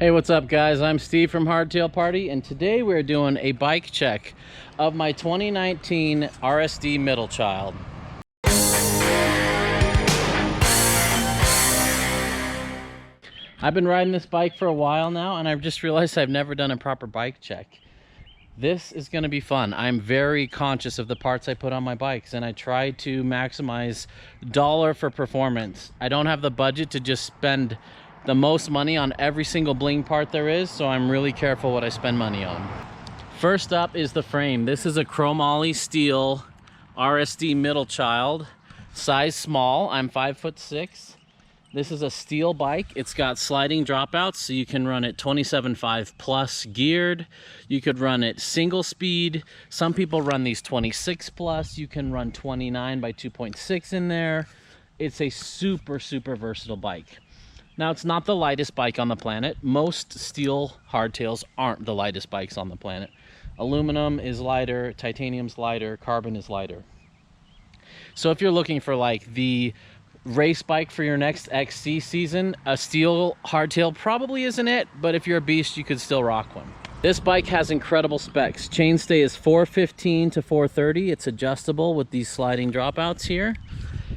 Hey, what's up guys? I'm Steve from Hardtail Party, and today we're doing a bike check of my 2019 RSD Middlechild. I've been riding this bike for a while now, and I've just realized I've never done a proper bike check. This is going to be fun. I'm very conscious of the parts I put on my bikes, and I try to maximize dollar for performance. I don't have the budget to just spend the most money on every single bling part there is, so I'm really careful what I spend money on. First up is the frame. This is a Chromoly steel RSD Middlechild, size small. I'm 5'6". This is a steel bike. It's got sliding dropouts, so you can run it 27.5 plus geared. You could run it single speed. Some people run these 26 plus. You can run 29 by 2.6 in there. It's a super versatile bike. Now, it's not the lightest bike on the planet. Most steel hardtails aren't the lightest bikes on the planet. Aluminum is lighter, titanium's lighter, carbon is lighter. So if you're looking for like the race bike for your next XC season, a steel hardtail probably isn't it, but if you're a beast, you could still rock one. This bike has incredible specs. Chainstay is 415 to 430. It's adjustable with these sliding dropouts here.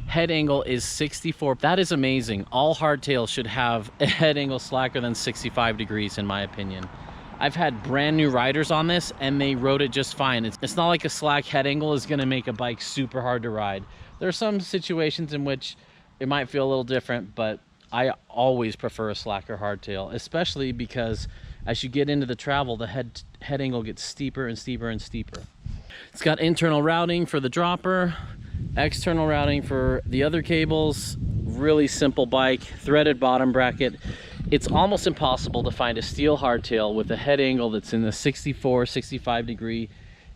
Head angle is 64. That is amazing. All hardtails should have a head angle slacker than 65 degrees in my opinion. I've had brand new riders on this and they rode it just fine. It's not like a slack head angle is going to make a bike super hard to ride. There are some situations in which it might feel a little different, but I always prefer a slacker hardtail, especially because as you get into the travel, the head angle gets steeper and steeper and steeper. It's got internal routing for the dropper, external routing for the other cables. Really simple bike, threaded bottom bracket. It's almost impossible to find a steel hardtail with a head angle that's in the 64-65 degree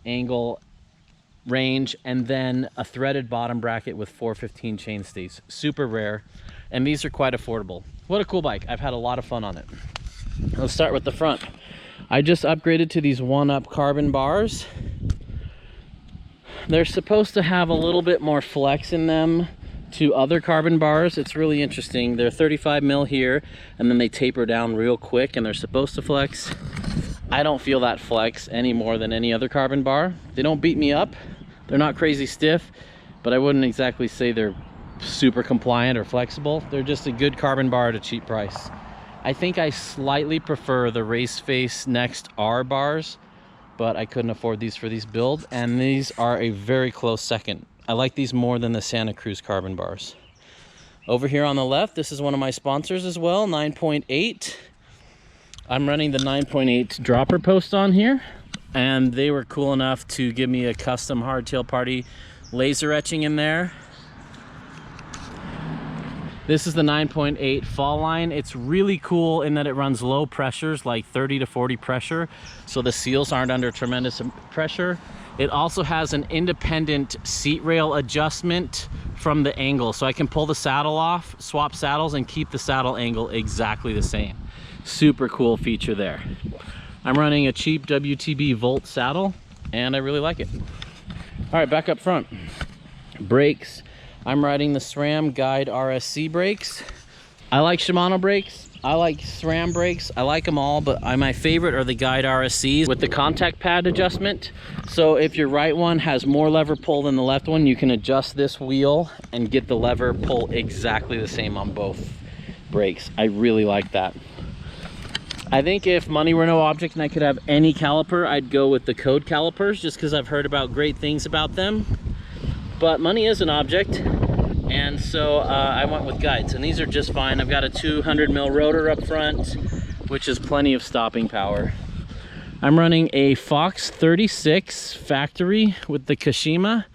angle range, and then a threaded bottom bracket with 415 chainstays. Super rare, and these are quite affordable. What a cool bike. I've had a lot of fun on it. Let's start with the front. I just upgraded to these 1-up carbon bars. They're supposed to have a little bit more flex in them to other carbon bars. It's really interesting. They're 35 mil here, and then they taper down real quick, and they're supposed to flex. I don't feel that flex any more than any other carbon bar. They don't beat me up. They're not crazy stiff, but I wouldn't exactly say they're super compliant or flexible. They're just a good carbon bar at a cheap price. I think I slightly prefer the Race Face Next R bars, but I couldn't afford these for these builds, and these are a very close second. I like these more than the Santa Cruz carbon bars. Over here on the left, this is one of my sponsors as well, 9.8. I'm running the 9.8 dropper post on here, and they were cool enough to give me a custom Hardtail Party laser etching in there. This is the 9.8 fall line. It's really cool in that it runs low pressures, like 30 to 40 pressure, so the seals aren't under tremendous pressure. It also has an independent seat rail adjustment from the angle, so I can pull the saddle off, swap saddles, and keep the saddle angle exactly the same. Super cool feature there. I'm running a cheap WTB Volt saddle, and I really like it. All right, back up front. Brakes. I'm riding the SRAM Guide RSC brakes. I like Shimano brakes. I like SRAM brakes. I like them all, but my favorite are the Guide RSCs with the contact pad adjustment. So if your right one has more lever pull than the left one, you can adjust this wheel and get the lever pull exactly the same on both brakes. I really like that. I think if money were no object and I could have any caliper, I'd go with the Code calipers, just because I've heard about great things about them. But money is an object, and so I went with Guides, and these are just fine. I've got a 200 mil rotor up front, which is plenty of stopping power. I'm running a Fox 36 factory with the Kashima.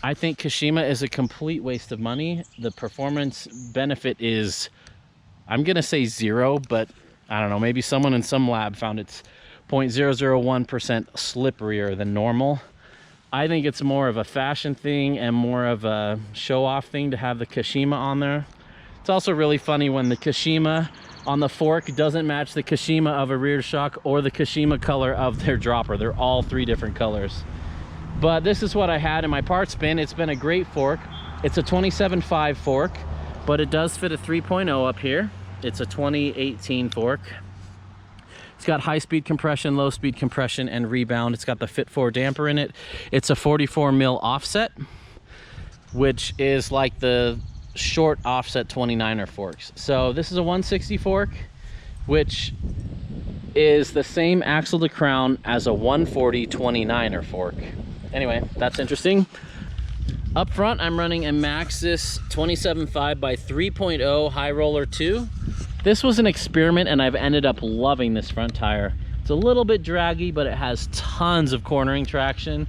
I think Kashima is a complete waste of money. The performance benefit is, I'm gonna say 0, but I don't know, maybe someone in some lab found it's 0.001% slipperier than normal. I think it's more of a fashion thing and more of a show-off thing to have the Kashima on there. It's also really funny when the Kashima on the fork doesn't match the Kashima of a rear shock or the Kashima color of their dropper. They're all 3 different colors. But this is what I had in my parts bin. It's been a great fork. It's a 27.5 fork, but it does fit a 3.0 up here. It's a 2018 fork. It's got high-speed compression, low-speed compression, and rebound. It's got the Fit 4 damper in it. It's a 44 mil offset, which is like the short offset 29er forks. So this is a 160 fork, which is the same axle to crown as a 140 29er fork. Anyway, that's interesting. Up front, I'm running a Maxxis 27.5 by 3.0 High Roller 2. This was an experiment and I've ended up loving this front tire. It's a little bit draggy, but it has tons of cornering traction,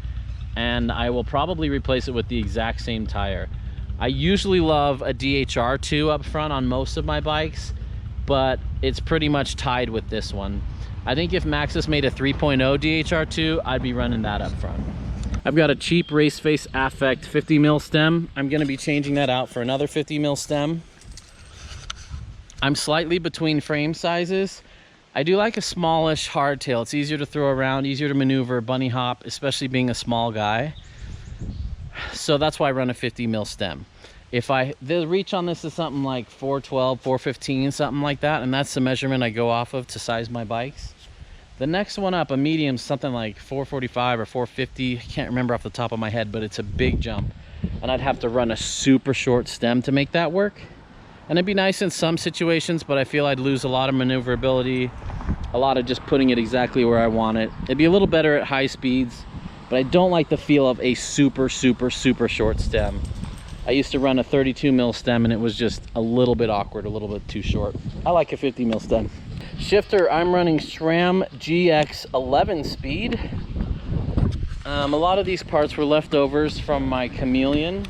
and I will probably replace it with the exact same tire. I usually love a DHR2 up front on most of my bikes, but it's pretty much tied with this one. I think if Maxxis made a 3.0 DHR2, I'd be running that up front. I've got a cheap Raceface Affect 50 mil stem. I'm gonna be changing that out for another 50 mil stem. I'm slightly between frame sizes. I do like a smallish hardtail. It's easier to throw around, easier to maneuver, bunny hop, especially being a small guy. So that's why I run a 50 mil stem. The reach on this is something like 412, 415, something like that, and that's the measurement I go off of to size my bikes. The next one up, a medium, something like 445 or 450. I can't remember off the top of my head, but it's a big jump. And I'd have to run a super short stem to make that work. And it'd be nice in some situations, but I feel I'd lose a lot of maneuverability, a lot of just putting it exactly where I want it. It'd be a little better at high speeds, but I don't like the feel of a super short stem. I used to run a 32 mil stem and it was just a little bit awkward, a little bit too short. I like a 50 mil stem. Shifter, I'm running SRAM GX 11 speed. A lot of these parts were leftovers from my Chameleon.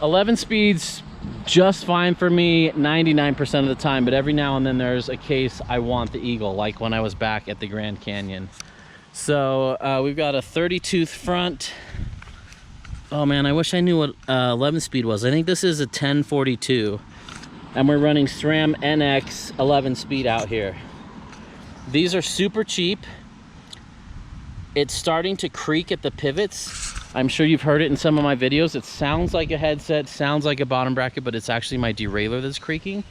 11 speeds just fine for me 99% of the time, but every now and then there's a case I want the Eagle, like when I was back at the Grand Canyon. So we've got a 30 tooth front. Oh man, I wish I knew what 11 speed was. I think this is a 1042. And we're running SRAM NX 11 speed out here. These are super cheap. It's starting to creak at the pivots. I'm sure you've heard it in some of my videos. It sounds like a headset, sounds like a bottom bracket, but it's actually my derailleur that's creaking.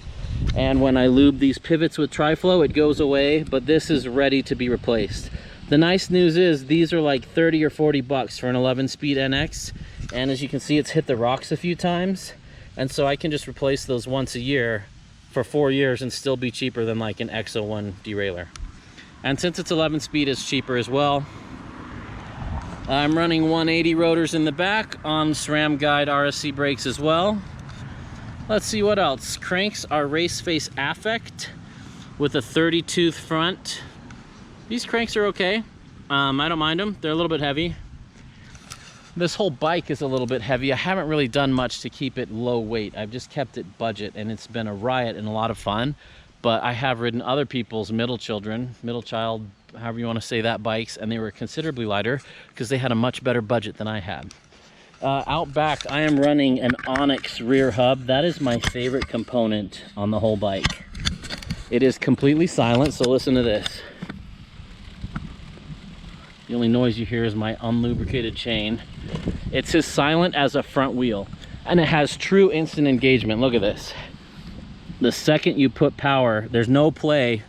And when I lube these pivots with Tri-Flow, it goes away, but this is ready to be replaced. The nice news is these are like 30 or 40 bucks for an 11 speed NX. And as you can see, it's hit the rocks a few times. And so I can just replace those once a year for 4 years and still be cheaper than like an X01 derailleur. And since it's 11 speed, it's cheaper as well. I'm running 180 rotors in the back on SRAM Guide RSC brakes as well. Let's see what else. Cranks are Raceface Affect with a 30 tooth front. These cranks are okay. I don't mind them. They're a little bit heavy. This whole bike is a little bit heavy. I haven't really done much to keep it low weight. I've just kept it budget, and it's been a riot and a lot of fun. But I have ridden other people's Middlechild, however you want to say that, bikes, and they were considerably lighter because they had a much better budget than I had. Out back, I am running an Onyx rear hub. That is my favorite component on the whole bike. It is completely silent, so listen to this. The only noise you hear is my unlubricated chain. It's as silent as a front wheel, and it has true instant engagement. Look at this. The second you put power, there's no play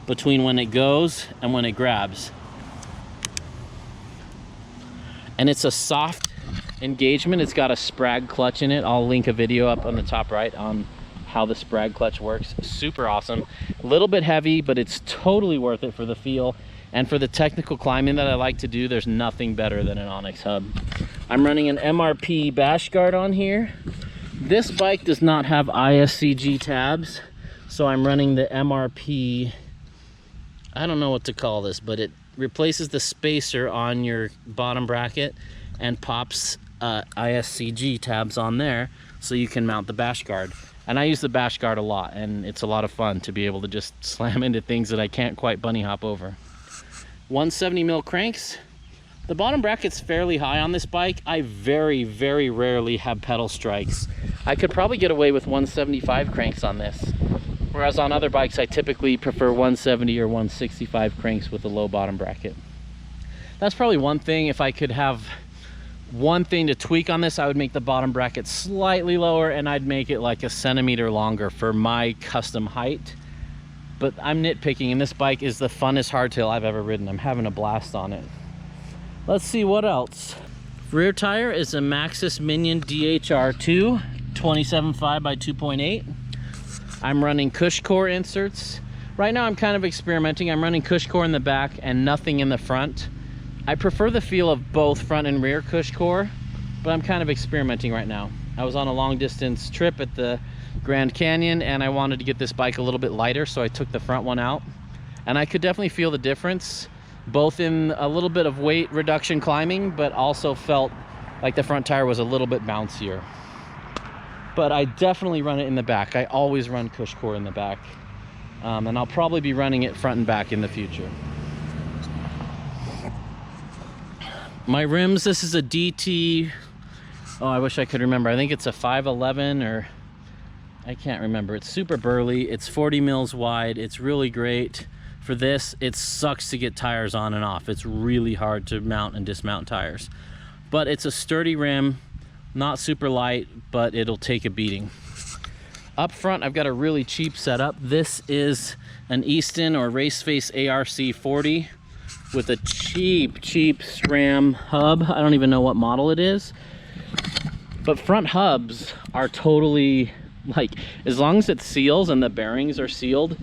between when it goes and when it grabs. And it's a soft engagement. It's got a Sprag clutch in it. I'll link a video up on the top right on how the Sprag clutch works. Super awesome. A little bit heavy, but it's totally worth it for the feel. And for the technical climbing that I like to do, there's nothing better than an Onyx hub. I'm running an MRP bash guard on here. This bike does not have ISCG tabs, so I'm running the MRP, I don't know what to call this, but it replaces the spacer on your bottom bracket and pops ISCG tabs on there so you can mount the bash guard. And I use the bash guard a lot, and it's a lot of fun to be able to just slam into things that I can't quite bunny hop over. 170 mil cranks. The bottom bracket's fairly high on this bike. I very rarely have pedal strikes. I could probably get away with 175 cranks on this, whereas on other bikes I typically prefer 170 or 165 cranks with a low bottom bracket. That's probably one thing. If I could have one thing to tweak on this, I would make the bottom bracket slightly lower, and I'd make it like a centimeter longer for my custom height. but I'm nitpicking, and this bike is the funnest hardtail I've ever ridden. I'm having a blast on it. Let's see what else. Rear tire is a Maxxis Minion DHR2 27.5 by 2.8. I'm running Cush core inserts. Right now I'm kind of experimenting. I'm running Cush core in the back and nothing in the front. I prefer the feel of both front and rear Cush core, but I'm kind of experimenting right now. I was on a long distance trip at the Grand Canyon and I wanted to get this bike a little bit lighter, so I took the front one out. And I could definitely feel the difference, both in a little bit of weight reduction climbing, but also felt like the front tire was a little bit bouncier. But I definitely run it in the back. I always run Cush core in the back. And I'll probably be running it front and back in the future. My rims, this is a DT, oh, I wish I could remember. I think it's a 511 or I can't remember. It's super burly. It's 40 mils wide. It's really great. For this, it sucks to get tires on and off. It's really hard to mount and dismount tires. But it's a sturdy rim, not super light, but it'll take a beating. Up front, I've got a really cheap setup. This is an Easton or Raceface ARC 40 with a cheap SRAM hub. I don't even know what model it is. But front hubs are totally, like, as long as it seals and the bearings are sealed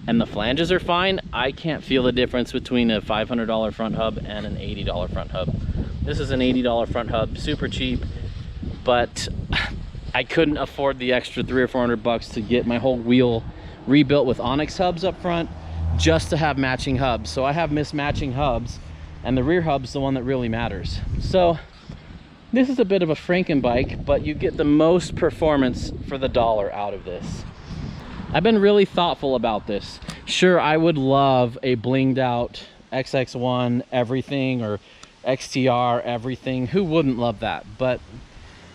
and the flanges are fine, I can't feel the difference between a $500 front hub and an $80 front hub. This is an $80 front hub, super cheap, but I couldn't afford the extra $300 or $400 to get my whole wheel rebuilt with Onyx hubs up front just to have matching hubs. So I have mismatching hubs, and the rear hub's the one that really matters. So this is a bit of a Franken bike, but you get the most performance for the dollar out of this. I've been really thoughtful about this. Sure, I would love a blinged out XX1 everything or XTR everything. Who wouldn't love that? But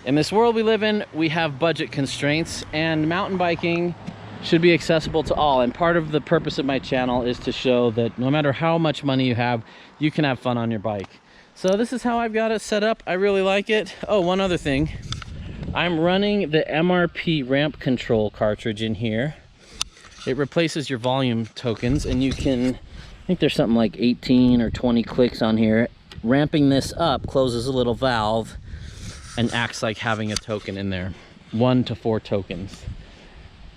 in this world we live in, we have budget constraints, and mountain biking should be accessible to all. And part of the purpose of my channel is to show that no matter how much money you have, you can have fun on your bike. So this is how I've got it set up. I really like it. Oh, one other thing. I'm running the MRP ramp control cartridge in here. It replaces your volume tokens, and you can, I think there's something like 18 or 20 clicks on here. Ramping this up closes a little valve and acts like having a token in there. 1 to 4 tokens.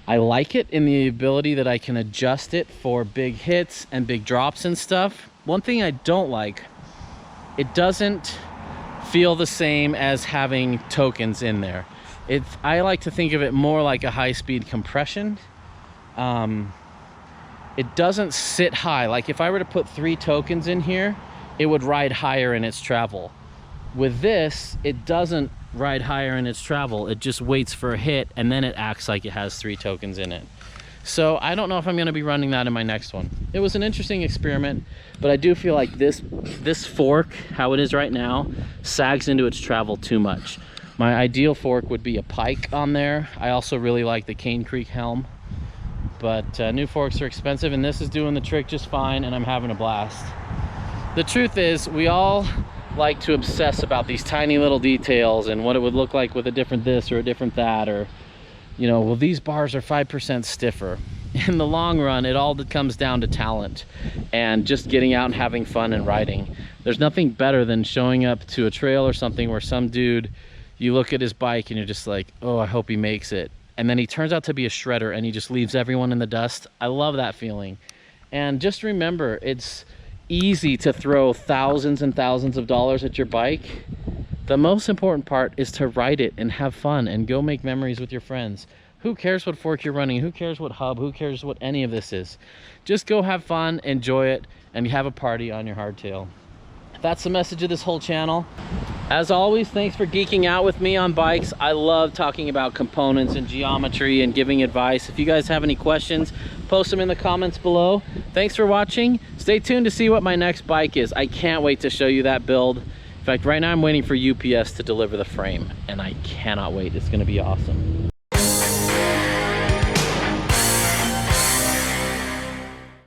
I like it in the ability that I can adjust it for big hits and big drops and stuff. One thing I don't like, it doesn't feel the same as having tokens in there. I like to think of it more like a high-speed compression. It doesn't sit high. Like if I were to put 3 tokens in here, it would ride higher in its travel. With this, it doesn't ride higher in its travel. It just waits for a hit, and then it acts like it has 3 tokens in it. So I don't know if I'm going to be running that in my next one. It was an interesting experiment, but I do feel like this fork, how it is right now, sags into its travel too much. My ideal fork would be a pike on there. I also really like the Cane Creek helm, but new forks are expensive, and this is doing the trick just fine, and I'm having a blast. The truth is, we all like to obsess about these tiny little details and what it would look like with a different this or a different that, or, you know, well, these bars are 5% stiffer. In the long run, it all comes down to talent and just getting out and having fun and riding. There's nothing better than showing up to a trail or something where some dude, you look at his bike and you're just like, oh, I hope he makes it. And then he turns out to be a shredder and he just leaves everyone in the dust. I love that feeling. And just remember, it's easy to throw thousands and thousands of dollars at your bike. The most important part is to ride it and have fun and go make memories with your friends. Who cares what fork you're running? Who cares what hub? Who cares what any of this is? Just go have fun, enjoy it, and have a party on your hardtail. That's the message of this whole channel. As always, thanks for geeking out with me on bikes. I love talking about components and geometry and giving advice. If you guys have any questions, post them in the comments below. Thanks for watching. Stay tuned to see what my next bike is. I can't wait to show you that build. In fact, right now I'm waiting for UPS to deliver the frame, and I cannot wait. It's gonna be awesome.